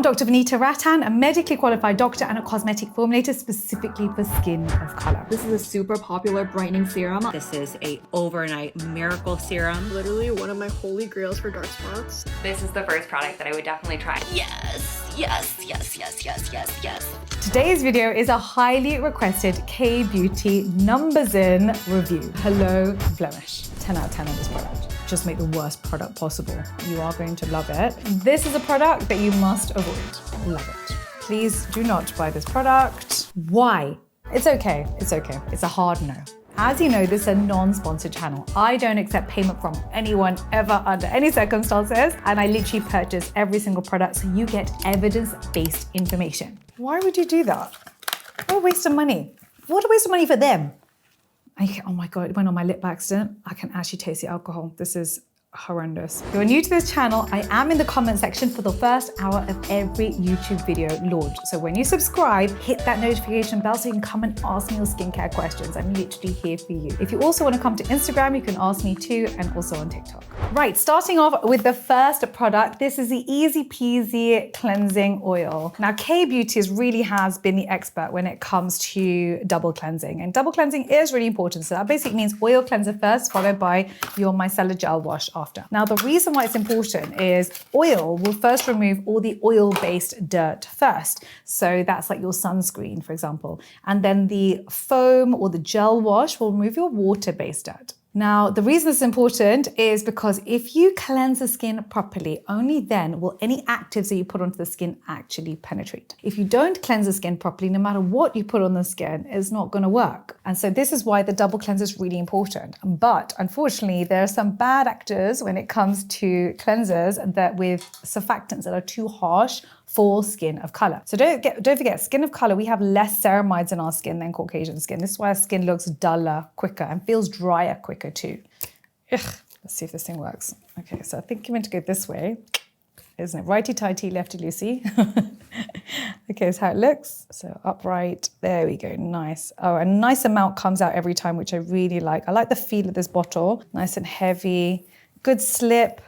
Dr. Vanita Rattan, a medically qualified doctor and a cosmetic formulator specifically for skin of color. This is a super popular brightening serum. This is a overnight miracle serum. Literally one of my holy grails for dark spots. This is the first product that I would definitely try. Yes, yes, yes, yes, yes, yes, yes. Today's video is a highly requested K-Beauty NUMBUZIN review. Hello, blemish. 10 out of 10 on this product. Just make the worst product possible. You are going to love it. This is a product that you must avoid. Love it. Please do not buy this product. Why? It's okay. It's okay. It's a hard no. As you know, this is a non-sponsored channel. I don't accept payment from anyone ever under any circumstances, and I literally purchase every single product so you get evidence-based information. Why would you do that? What a waste of money. What a waste of money for them. Oh my God, it went on my lip by accident. I can actually taste the alcohol. This is horrendous. If you're new to this channel, I am in the comment section for the first hour of every YouTube video launch. So when you subscribe, hit that notification bell so you can come and ask me your skincare questions. I'm literally here for you. If you also want to come to Instagram, you can ask me too, and also on TikTok. Right, starting off with the first product. This is the Easy Peasy Cleansing Oil. Now, K-Beauty really has been the expert when it comes to double cleansing. And double cleansing is really important. So that basically means oil cleanser first, followed by your micellar gel wash after. Now, the reason why it's important is oil will first remove all the oil-based dirt first. So that's like your sunscreen, for example. And then the foam or the gel wash will remove your water-based dirt. Now, the reason it's important is because if you cleanse the skin properly, only then will any actives that you put onto the skin actually penetrate. If you don't cleanse the skin properly, no matter what you put on the skin, it's not going to work. And so this is why the double cleanse is really important. But unfortunately, there are some bad actors when it comes to cleansers that with surfactants that are too harsh for skin of color. So don't forget, skin of color, we have less ceramides in our skin than Caucasian skin. This is why our skin looks duller quicker and feels drier quicker too. Ugh. Let's see if this thing works. Okay, so I think you're meant to go this way, isn't it? Righty-tighty, lefty-loosey. Okay, that's how it looks. So upright, there we go, nice. Oh, a nice amount comes out every time, which I really like. I like the feel of this bottle, nice and heavy, good slip.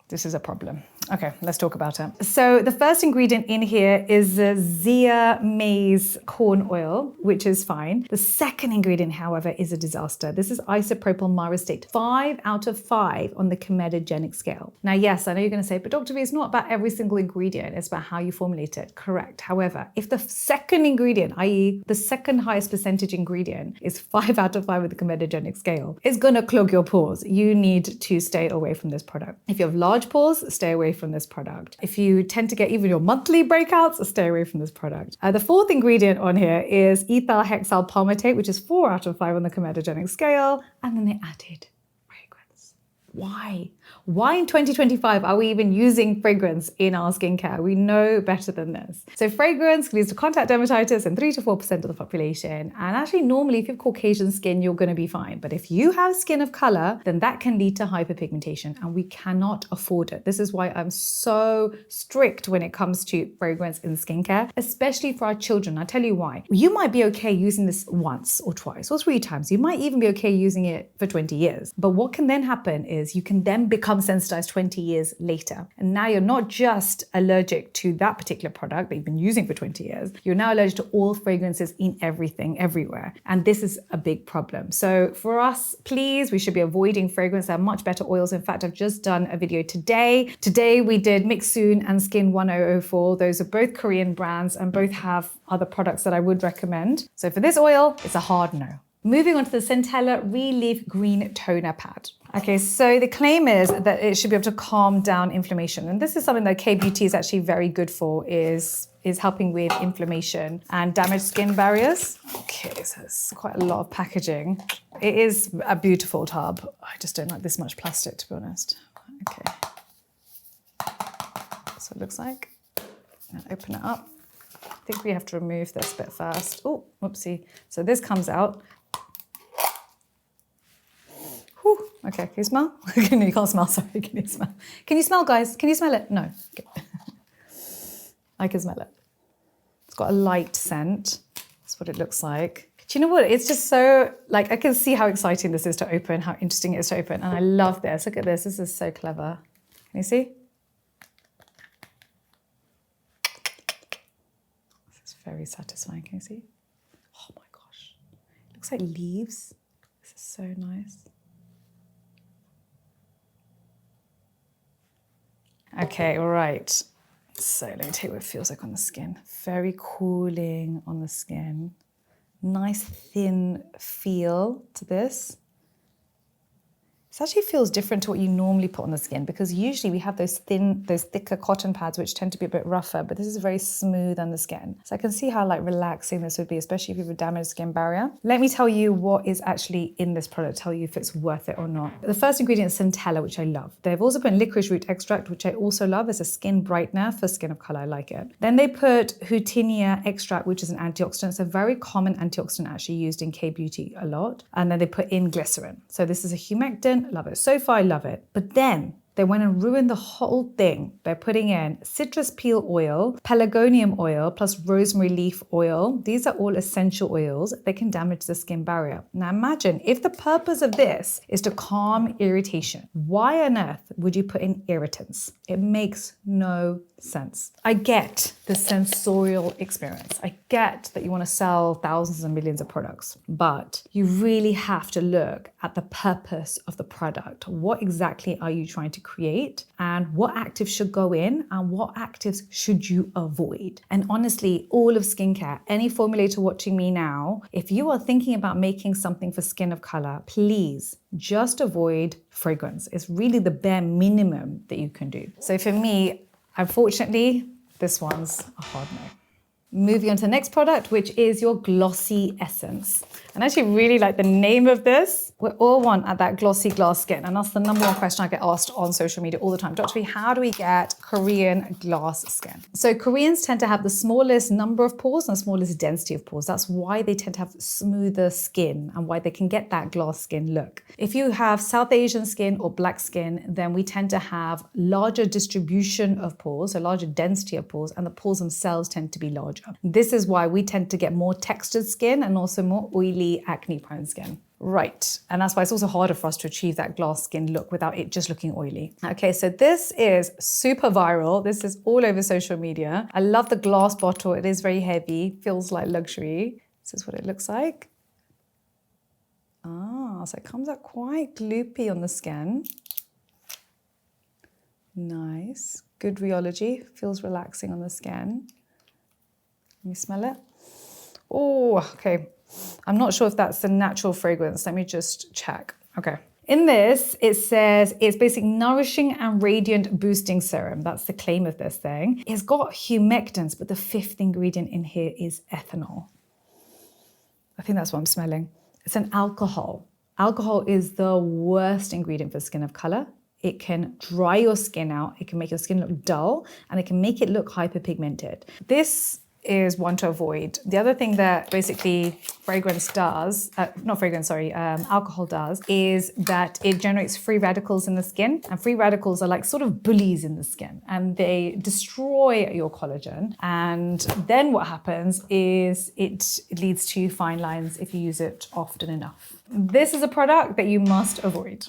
This is a problem. Okay, let's talk about it. So the first ingredient in here is the Zea maize corn oil, which is fine. The second ingredient, however, is a disaster. This is isopropyl myristate, 5 out of 5 on the comedogenic scale. Now, yes, I know you're going to say, but Dr. V, it's not about every single ingredient. It's about how you formulate it. Correct. However, if the second ingredient, i.e. the second highest percentage ingredient is 5 out of 5 with the comedogenic scale, it's going to clog your pores. You need to stay away from this product. If you have large pores, stay away from this product. If you tend to get even your monthly breakouts, stay away from this product. The fourth ingredient on here is ethyl hexyl palmitate, which is 4 out of 5 on the comedogenic scale. And then they added fragrance. Why? Why in 2025 are we even using fragrance in our skincare? We know better than this. So fragrance leads to contact dermatitis in 3 to 4% of the population. And actually, normally, if you have Caucasian skin, you're going to be fine. But if you have skin of color, then that can lead to hyperpigmentation, and we cannot afford it. This is why I'm so strict when it comes to fragrance in skincare, especially for our children. I'll tell you why. You might be okay using this once or twice or 3 times. You might even be okay using it for 20 years. But what can then happen is you can then become sensitized 20 years later. And now you're not just allergic to that particular product that you've been using for 20 years, you're now allergic to all fragrances in everything, everywhere. And this is a big problem. So for us, please, we should be avoiding fragrance. There are much better oils. In fact, I've just done a video today. Today we did Mixsoon and Skin 1004. Those are both Korean brands and both have other products that I would recommend. So for this oil, it's a hard no. Moving on to the Centella Relief Green Toner Pad. Okay, so the claim is that it should be able to calm down inflammation. And this is something that K-Beauty is actually very good for, is helping with inflammation and damaged skin barriers. Okay, so it's quite a lot of packaging. It is a beautiful tub. I just don't like this much plastic, to be honest. Okay. So it looks like. Now open it up. I think we have to remove this bit first. Oh, whoopsie. So this comes out. Whew. Okay, can you smell? You can't smell, sorry, can you smell? Can you smell, guys? Can you smell it? No. Okay. I can smell it. It's got a light scent. That's what it looks like. Do you know what? It's just so, like, I can see how exciting this is to open, how interesting it is to open. And I love this. Look at this. This is so clever. Can you see? very satisfying. Can you see? Oh my gosh. It looks like leaves. This is so nice. Okay, all right. So let me tell you what it feels like on the skin. Very cooling on the skin. Nice thin feel to this. This actually feels different to what you normally put on the skin, because usually we have those thicker cotton pads which tend to be a bit rougher, but this is very smooth on the skin. So I can see how like relaxing this would be, especially if you have a damaged skin barrier. Let me tell you what is actually in this product, tell you if it's worth it or not. The first ingredient is centella, which I love. They've also put in licorice root extract, which I also love as a skin brightener for skin of color. I like it. Then they put Hutinia extract, which is an antioxidant. It's a very common antioxidant actually used in K-beauty a lot. And then they put in glycerin. So this is a humectant. Love it. So far, I love it. But then they went and ruined the whole thing by putting in citrus peel oil, pelargonium oil, plus rosemary leaf oil. These are all essential oils. They can damage the skin barrier. Now imagine if the purpose of this is to calm irritation, why on earth would you put in irritants? It makes no sense. I get the sensorial experience. I get that you want to sell thousands and millions of products, but you really have to look at the purpose of the product. What exactly are you trying to create, and what actives should go in and what actives should you avoid? And honestly, all of skincare, any formulator watching me now, if you are thinking about making something for skin of color, please just avoid fragrance. It's really the bare minimum that you can do. So for me, unfortunately, this one's a hard no. Moving on to the next product, which is your glossy essence. And I actually really like the name of this. We all want at that glossy glass skin. And that's the number one question I get asked on social media all the time. Dr. V, how do we get Korean glass skin? So Koreans tend to have the smallest number of pores and the smallest density of pores. That's why they tend to have smoother skin and why they can get that glass skin look. If you have South Asian skin or black skin, then we tend to have larger distribution of pores, a larger density of pores, and the pores themselves tend to be larger. This is why we tend to get more textured skin and also more oily, acne-prone skin. Right, and that's why it's also harder for us to achieve that glass skin look without it just looking oily. Okay, so this is super viral. This is all over social media. I love the glass bottle. It is very heavy, feels like luxury. This is what it looks like. So it comes out quite gloopy on the skin. Nice, good rheology, feels relaxing on the skin. Let me smell it. Oh, okay. I'm not sure if that's the natural fragrance. Let me just check. Okay. In this, it says it's basically nourishing and radiant boosting serum. That's the claim of this thing. It's got humectants, but the fifth ingredient in here is ethanol. I think that's what I'm smelling. It's an alcohol. Alcohol is the worst ingredient for skin of color. It can dry your skin out. It can make your skin look dull, and it can make it look hyperpigmented. This is one to avoid. The other thing that basically alcohol does is that it generates free radicals in the skin, and free radicals are like sort of bullies in the skin, and they destroy your collagen. And then what happens is it leads to fine lines if you use it often enough. This is a product that you must avoid.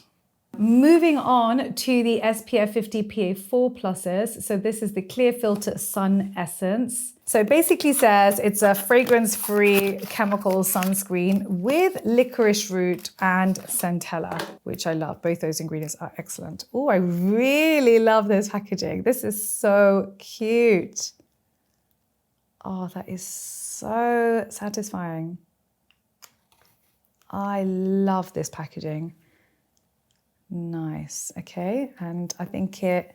Moving on to the SPF 50 PA4 pluses. So this is the Clear Filter Sun Essence. So it basically says it's a fragrance-free chemical sunscreen with licorice root and centella, which I love. Both those ingredients are excellent. Oh, I really love this packaging. This is so cute. Oh, that is so satisfying. I love this packaging. Nice, okay, and I think it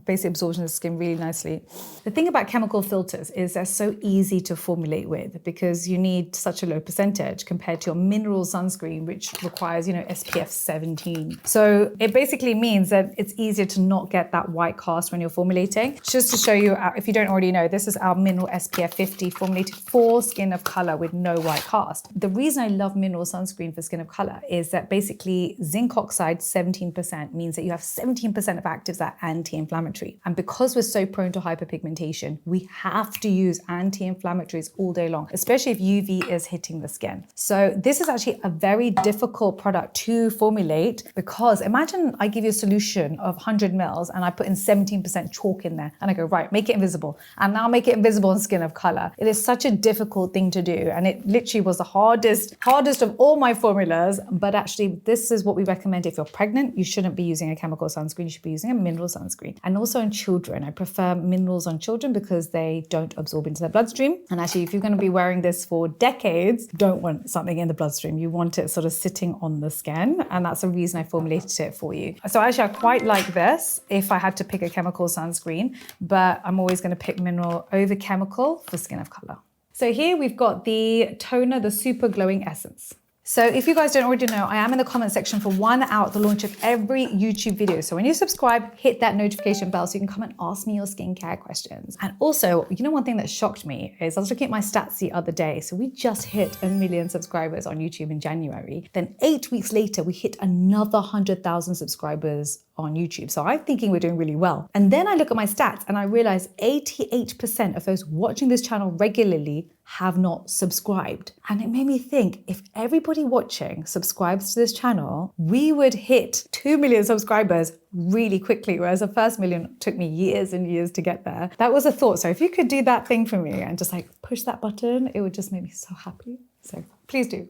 basically absorbs into the skin really nicely. The thing about chemical filters is they're so easy to formulate with because you need such a low percentage compared to your mineral sunscreen, which requires, SPF 17. So it basically means that it's easier to not get that white cast when you're formulating. Just to show you, if you don't already know, this is our mineral SPF 50 formulated for skin of color with no white cast. The reason I love mineral sunscreen for skin of color is that basically zinc oxide 17% means that you have 17% of actives that are anti-inflammatory. anti-inflammatory. And because we're so prone to hyperpigmentation, we have to use anti-inflammatories all day long, especially if UV is hitting the skin. So this is actually a very difficult product to formulate, because imagine I give you a solution of 100 mils and I put in 17% chalk in there and I go, right, make it invisible. And now make it invisible on Skin of Color. It is such a difficult thing to do. And it literally was the hardest of all my formulas. But actually, this is what we recommend. If you're pregnant, you shouldn't be using a chemical sunscreen. You should be using a mineral sunscreen. And also in children, I prefer minerals on children because they don't absorb into their bloodstream. And actually, if you're going to be wearing this for decades, don't want something in the bloodstream. You want it sort of sitting on the skin. And that's the reason I formulated it for you. So actually, I quite like this if I had to pick a chemical sunscreen, but I'm always going to pick mineral over chemical for Skin of Color. So here we've got the toner, the Super Glowing Essence. So if you guys don't already know, I am in the comment section for 1 hour at the launch of every YouTube video. So when you subscribe, hit that notification bell so you can come and ask me your skincare questions. And also, you know, one thing that shocked me is I was looking at my stats the other day. So we just hit 1 million subscribers on YouTube in January. Then 8 weeks later, we hit another 100,000 subscribers on YouTube. So I'm thinking we're doing really well. And then I look at my stats and I realize 88% of those watching this channel regularly have not subscribed. And it made me think, if everybody watching subscribes to this channel, we would hit 2 million subscribers really quickly, whereas the first million took me years and years to get there. That was a thought. So if you could do that thing for me and just like push that button, it would just make me so happy. So please do.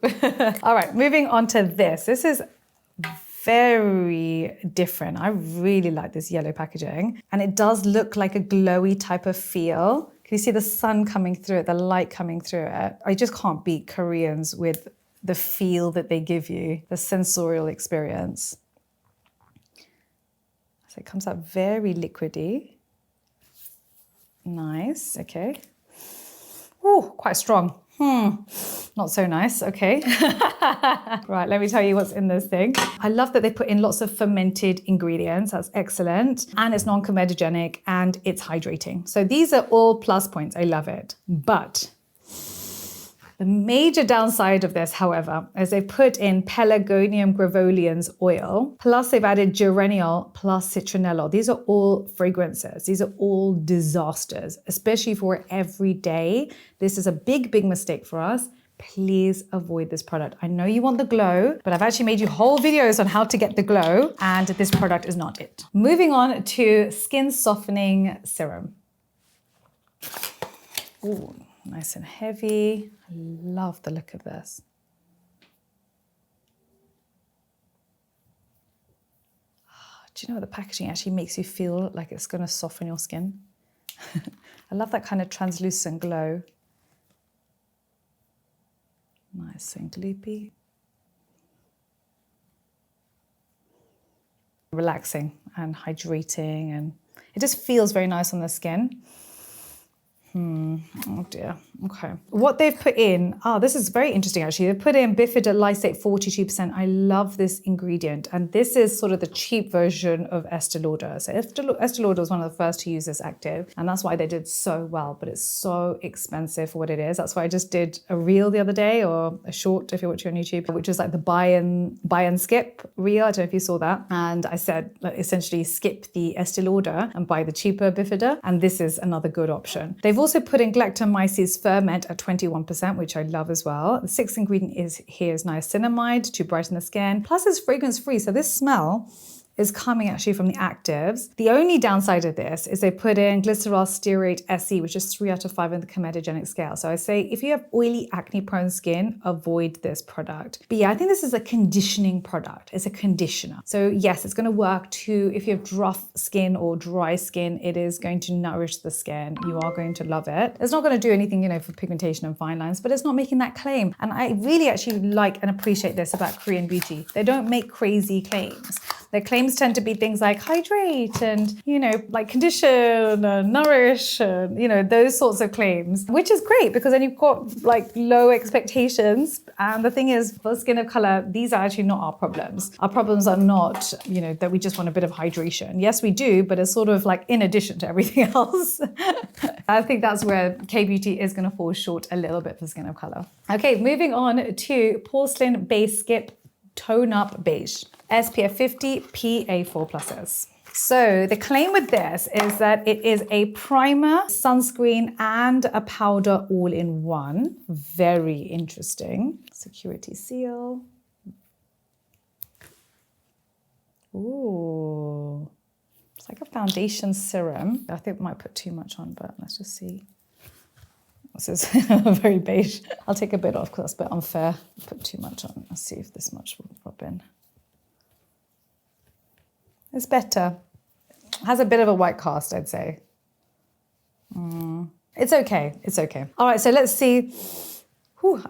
All right, moving on to this. This is very different. I really like this yellow packaging, and it does look like a glowy type of feel. Can you see the sun coming through it, the light coming through it? I just can't beat Koreans with the feel that they give you, the sensorial experience. So it comes out very liquidy. Nice, okay. Ooh, quite strong. Not so nice, okay. Right, let me tell you what's in this thing. I love that they put in lots of fermented ingredients. That's excellent. And it's non-comedogenic and it's hydrating. So these are all plus points. I love it. But the major downside of this, however, is they put in Pelargonium gravolians oil, plus they've added geraniol plus citronellol. These are all fragrances. These are all disasters, especially for every day. This is a big, big mistake for us. Please avoid this product. I know you want the glow, but I've actually made you whole videos on how to get the glow, and this product is not it. Moving on to skin softening serum. Ooh. Nice and heavy. I love the look of this. Do you know what, the packaging actually makes you feel like it's going to soften your skin? I love that kind of translucent glow. Nice and gloopy. Relaxing and hydrating, and it just feels very nice on the skin. Oh dear, okay. What they've put in, this is very interesting actually. They've put in bifida lysate 42%. I love this ingredient. And this is sort of the cheap version of Estee Lauder. So Estee Lauder was one of the first to use this active. And that's why they did so well, but it's so expensive for what it is. That's why I just did a reel the other day, or a short if you're watching on YouTube, which is like the buy and skip reel. I don't know if you saw that. And I said, like, essentially skip the Estee Lauder and buy the cheaper bifida. And this is another good option. They've also put in galactomyces ferment at 21%, which I love as well. The sixth ingredient is niacinamide to brighten the skin. Plus it's fragrance free. So this smell is coming actually from the actives. The only downside of this is they put in glycerol stearate SE, which is 3 out of 5 on the comedogenic scale. So I say if you have oily, acne-prone skin, avoid this product. But yeah, I think this is a conditioning product. It's a conditioner. So yes, it's going to work too. If you have rough skin or dry skin, it is going to nourish the skin. You are going to love it. It's not going to do anything, you know, for pigmentation and fine lines, but it's not making that claim. And I really actually like and appreciate this about Korean beauty. They don't make crazy claims. Their claims tend to be things like hydrate and, you know, like condition and nourish and, you know, those sorts of claims, which is great because then you've got like low expectations. And the thing is, for Skin of Color, these are actually not our problems. Our problems are not, you know, that we just want a bit of hydration. Yes, we do, but it's sort of like in addition to everything else. I think that's where K-Beauty is going to fall short a little bit for Skin of Color. Okay, moving on to Porcelain Base Skip Tone Up Beige. SPF 50 PA4+. So the claim with this is that it is a primer, sunscreen, and a powder all in one. Very interesting. Security seal. Ooh. It's like a foundation serum. I think I might put too much on, but let's just see. This is very beige. I'll take a bit off because that's a bit unfair. Put too much on. Let's see if this much will rub in. It's better. Has a bit of a white cast, I'd say. It's okay. It's okay. All right, so let's see.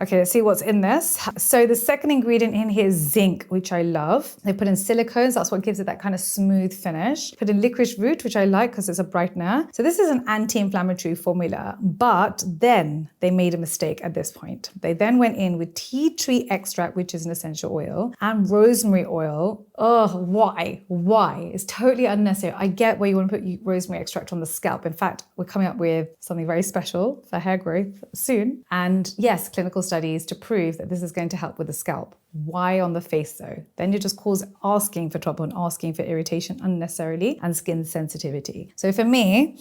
Okay, let's see what's in this. So the second ingredient in here is zinc, which I love. They put in silicones, that's what gives it that kind of smooth finish. Put in licorice root, which I like because it's a brightener. So this is an anti-inflammatory formula, but then they made a mistake at this point. They then went in with tea tree extract, which is an essential oil, and rosemary oil. Oh, why? Why? It's totally unnecessary. I get where you want to put rosemary extract on the scalp. In fact, we're coming up with something very special for hair growth soon. And yes, clinical studies to prove that this is going to help with the scalp. Why on the face though? Then you just cause asking for trouble and asking for irritation unnecessarily and skin sensitivity. So for me,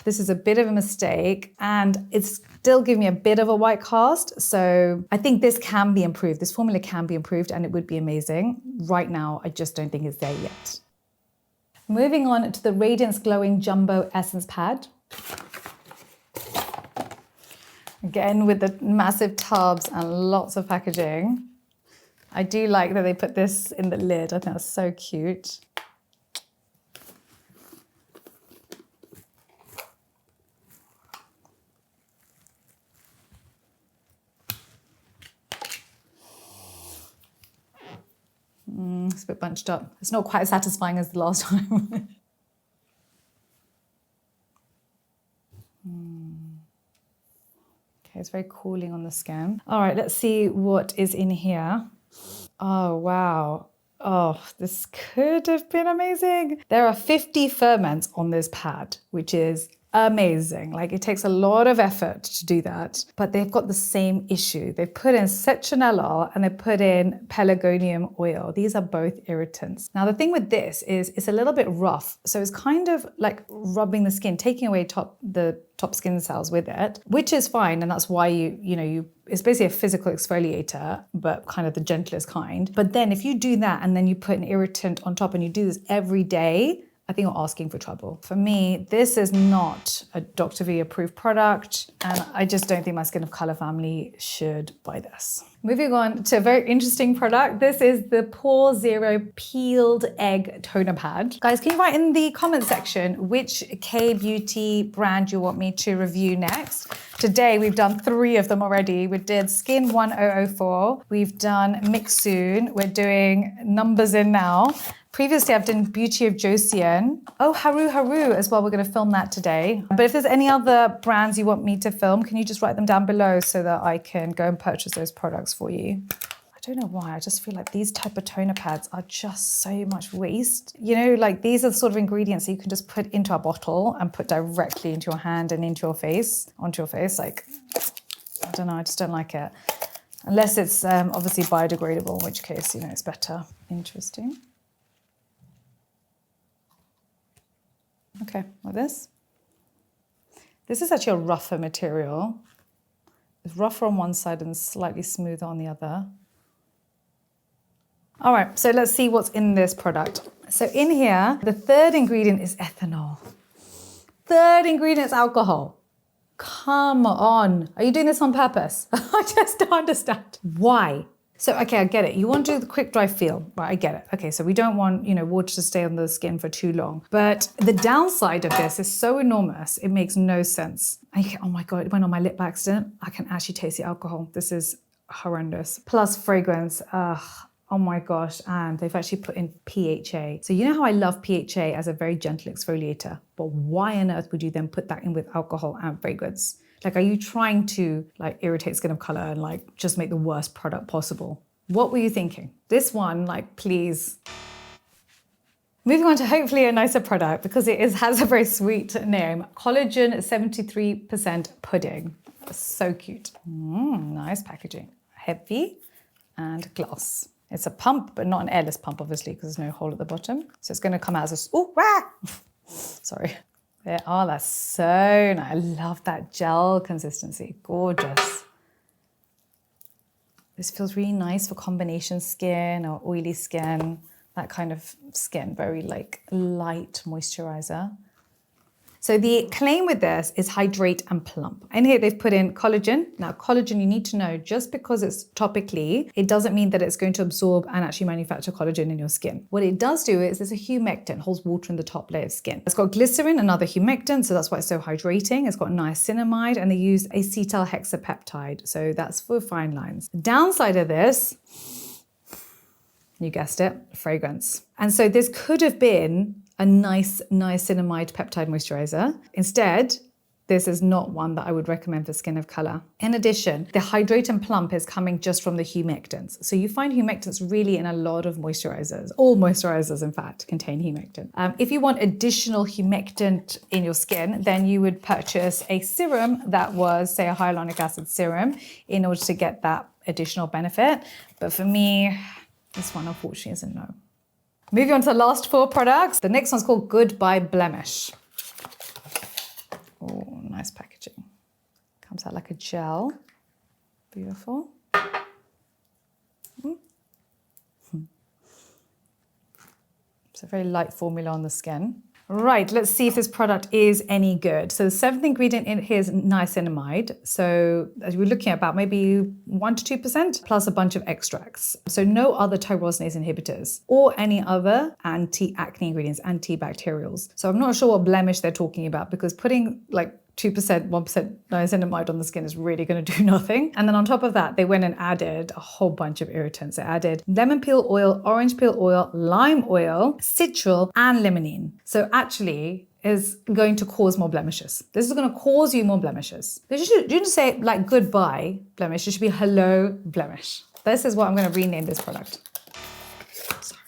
this is a bit of a mistake and it's still giving me a bit of a white cast. So I think this can be improved. This formula can be improved and it would be amazing. Right now, I just don't think it's there yet. Moving on to the Radiance Glowing Jumbo Essence Pad. Again, with the massive tubs and lots of packaging. I do like that they put this in the lid. I think that's so cute. It's a bit bunched up. It's not quite as satisfying as the last time. Okay, it's very cooling on the skin. All right, let's see what is in here. Oh, wow. Oh, this could have been amazing. There are 50 ferments on this pad, which is amazing. Like it takes a lot of effort to do that, but they've got the same issue. They've put in citronellol and they put in pelargonium oil. These are both irritants. Now, the thing with this is it's a little bit rough. So it's kind of like rubbing the skin, taking away the top skin cells with it, which is fine. And that's why it's basically a physical exfoliator, but kind of the gentlest kind. But then if you do that and then you put an irritant on top and you do this every day, I think you're asking for trouble. For me, this is not a Dr. V approved product, and I just don't think my skin of color family should buy this. Moving on to a very interesting product. This is the Pore Zero Peeled Egg Toner Pad. Guys, can you write in the comment section which K-beauty brand you want me to review next? Today, we've done 3 of them already. We did Skin 1004, we've done Mixsoon, we're doing NUMBUZIN now. Previously, I've done Beauty of Joseon. Oh, Haru Haru as well. We're going to film that today. But if there's any other brands you want me to film, can you just write them down below so that I can go and purchase those products for you? I don't know why. I just feel like these type of toner pads are just so much waste. You know, like these are the sort of ingredients that you can just put into a bottle and put directly into your hand and into your face, onto your face. Like, I don't know. I just don't like it. Unless it's obviously biodegradable, in which case, it's better. Interesting. Okay, like this. This is actually a rougher material. It's rougher on one side and slightly smoother on the other. All right, so let's see what's in this product. So in here, the third ingredient is ethanol. Third ingredient is alcohol. Come on. Are you doing this on purpose? I just don't understand. Why? So, okay, I get it. You want to do the quick dry feel, right? I get it. Okay, so we don't want, water to stay on the skin for too long. But the downside of this is so enormous, it makes no sense. Oh my God, it went on my lip by accident. I can actually taste the alcohol. This is horrendous. Plus fragrance. Oh my gosh, and they've actually put in PHA. So you know how I love PHA as a very gentle exfoliator, but why on earth would you then put that in with alcohol and fragrance? Like, are you trying to irritate skin of color and just make the worst product possible? What were you thinking? This one, please. Moving on to hopefully a nicer product because it has a very sweet name. Collagen 73% pudding. So cute. Nice packaging. Heavy and gloss. It's a pump, but not an airless pump, obviously, because there's no hole at the bottom. So it's going to come out as a, oh, ah! Sorry. There, oh, that's so nice. I love that gel consistency. Gorgeous. This feels really nice for combination skin or oily skin, that kind of skin, very like light moisturizer. So the claim with this is hydrate and plump. And here they've put in collagen. Now collagen, you need to know, just because it's topically, it doesn't mean that it's going to absorb and actually manufacture collagen in your skin. What it does do is there's a humectant, holds water in the top layer of skin. It's got glycerin, another humectant, so that's why it's so hydrating. It's got niacinamide, and they use acetyl hexapeptide. So that's for fine lines. The downside of this, you guessed it, fragrance. And so this could have been a nice niacinamide peptide moisturizer. Instead, this is not one that I would recommend for skin of color. In addition, the hydrate and plump is coming just from the humectants. So you find humectants really in a lot of moisturizers. All moisturizers, in fact, contain humectant. If you want additional humectant in your skin, then you would purchase a serum that was, say, a hyaluronic acid serum in order to get that additional benefit. But for me, this one unfortunately is a no. Moving on to the last 4 products. The next one's called Goodbye Blemish. Oh, nice packaging. Comes out like a gel. Beautiful. It's a very light formula on the skin. Right, let's see if this product is any good. So the 7th ingredient in here is niacinamide. So as we're looking at about maybe 1 to 2% plus a bunch of extracts. So no other tyrosinase inhibitors or any other anti-acne ingredients, antibacterials. So I'm not sure what blemish they're talking about, because putting like 2%, 1% niacinamide on the skin is really going to do nothing. And then on top of that, they went and added a whole bunch of irritants. They added lemon peel oil, orange peel oil, lime oil, citral, and limonene. So actually is going to cause more blemishes. This is going to cause you more blemishes. You shouldn't say like goodbye blemish. It should be hello blemish. This is what I'm going to rename this product. Sorry.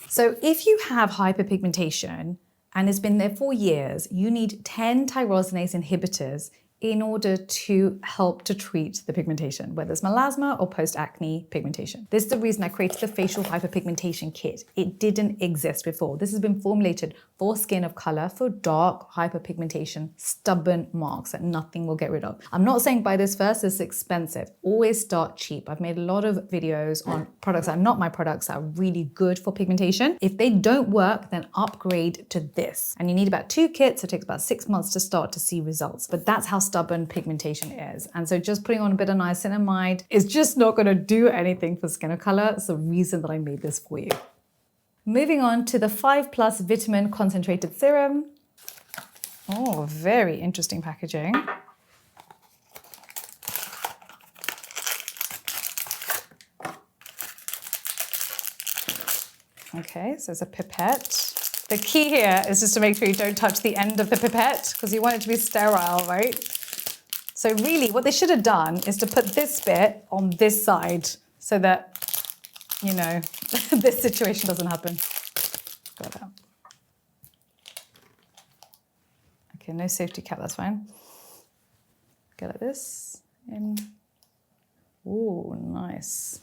So if you have hyperpigmentation, and it's been there for years, you need 10 tyrosinase inhibitors in order to help to treat the pigmentation, whether it's melasma or post-acne pigmentation. This is the reason I created the facial hyperpigmentation kit. It didn't exist before. This has been formulated for skin of color, for dark hyperpigmentation, stubborn marks that nothing will get rid of. I'm not saying buy this first, it's expensive. Always start cheap. I've made a lot of videos on products that are not my products that are really good for pigmentation. If they don't work, then upgrade to this. And you need about 2 kits. It takes about 6 months to start to see results. But that's how stubborn pigmentation is. And so just putting on a bit of niacinamide is just not going to do anything for skin of color. It's the reason that I made this for you. Moving on to the 5+ vitamin concentrated serum. Oh, very interesting packaging. Okay, so it's a pipette. The key here is just to make sure you don't touch the end of the pipette, because you want it to be sterile, right? So really what they should have done is to put this bit on this side so that, you know, this situation doesn't happen. Got that. Okay, no safety cap, that's fine. Go like this, in. Ooh, nice.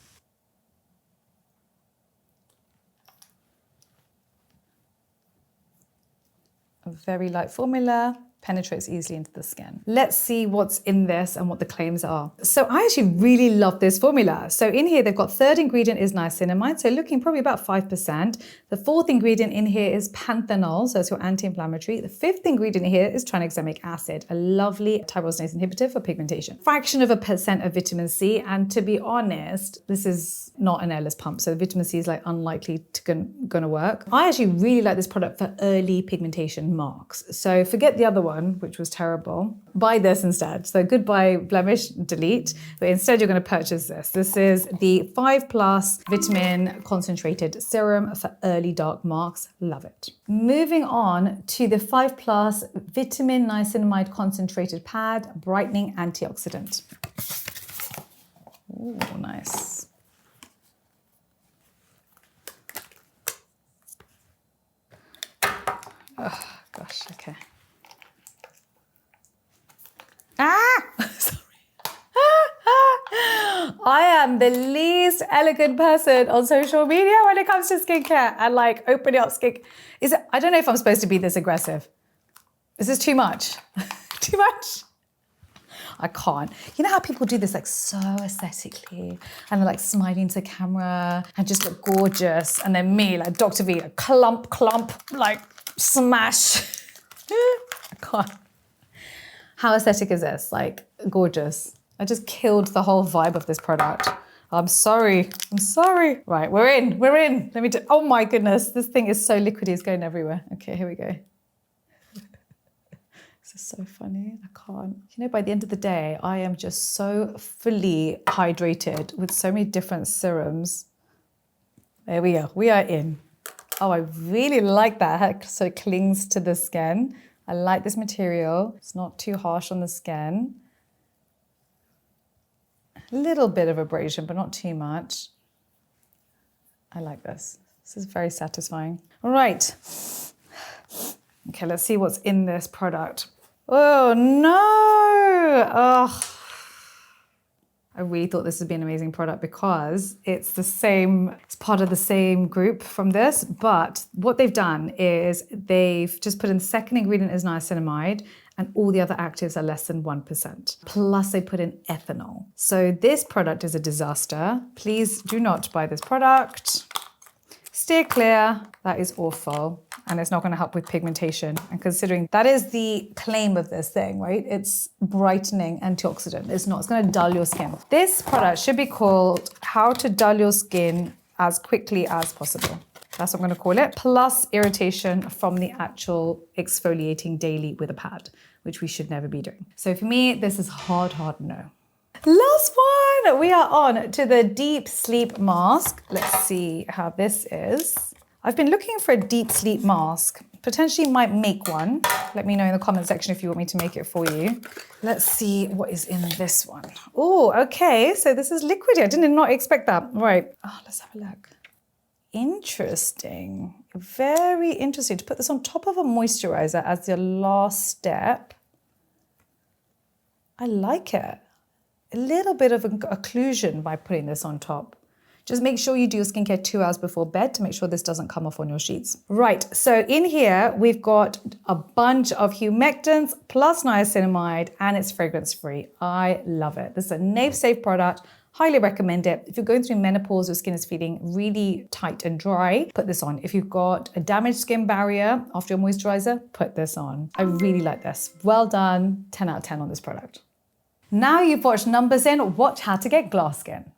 A very light formula, penetrates easily into the skin. Let's see what's in this and what the claims are. So I actually really love this formula. So in here, they've got 3rd ingredient is niacinamide, so looking probably about 5%. The 4th ingredient in here is panthenol, so it's your anti-inflammatory. The 5th ingredient here is tranexamic acid, a lovely tyrosinase inhibitor for pigmentation. Fraction of a percent of vitamin C, and to be honest, this is not an airless pump, so vitamin C is like unlikely to gonna work. I actually really like this product for early pigmentation marks. So forget the other one, which was terrible. Buy this instead. So goodbye blemish, delete. But instead you're going to purchase this. This is the 5+ vitamin concentrated serum for early dark marks. Love it. Moving on to the 5+ vitamin niacinamide concentrated pad, brightening antioxidant. Ooh, nice. Oh, gosh, okay. Sorry. I am the least elegant person on social media when it comes to skincare and like opening up skin. I don't know if I'm supposed to be this aggressive. Is this too much? Too much? I can't. You know how people do this like so aesthetically and they're like smiling to the camera and just look gorgeous. And then me, like Dr. V, like clump, like smash. I can't. How aesthetic is this? Like gorgeous. I just killed the whole vibe of this product. I'm sorry. Right, we're in. Let me do, oh my goodness. This thing is so liquidy, it's going everywhere. Okay, here we go. This is so funny, I can't. You know, by the end of the day, I am just so fully hydrated with so many different serums. There we go, we are in. Oh, I really like that, so it clings to the skin. I like this material. It's not too harsh on the skin. A little bit of abrasion, but not too much. I like this. This is very satisfying. All right. Okay, let's see what's in this product. Oh no! Oh, I really thought this would be an amazing product because it's part of the same group from this, but what they've done is they've just put in the second ingredient is niacinamide and all the other actives are less than 1%. Plus they put in ethanol. So this product is a disaster. Please do not buy this product. Steer clear, that is awful. And it's not gonna help with pigmentation. And considering that is the claim of this thing, right? It's brightening antioxidant. It's not, it's gonna dull your skin. This product should be called How to Dull Your Skin as Quickly as Possible. That's what I'm gonna call it. Plus irritation from the actual exfoliating daily with a pad, which we should never be doing. So for me, this is hard no. Last one, we are on to the deep sleep mask. Let's see how this is. I've been looking for a deep sleep mask. Potentially might make one. Let me know in the comment section if you want me to make it for you. Let's see what is in this one. Oh, okay, so this is liquidy. I did not expect that. Right, let's have a look. Interesting, very interesting. To put this on top of a moisturizer as your last step. I like it. A little bit of occlusion by putting this on top. Just make sure you do your skincare 2 hours before bed to make sure this doesn't come off on your sheets. Right, so in here, we've got a bunch of humectants plus niacinamide and it's fragrance-free. I love it. This is a nape-safe product. Highly recommend it. If you're going through menopause, your skin is feeling really tight and dry, put this on. If you've got a damaged skin barrier after your moisturizer, put this on. I really like this. Well done, 10 out of 10 on this product. Now you've watched NUMBUZIN, watch how to get glass skin.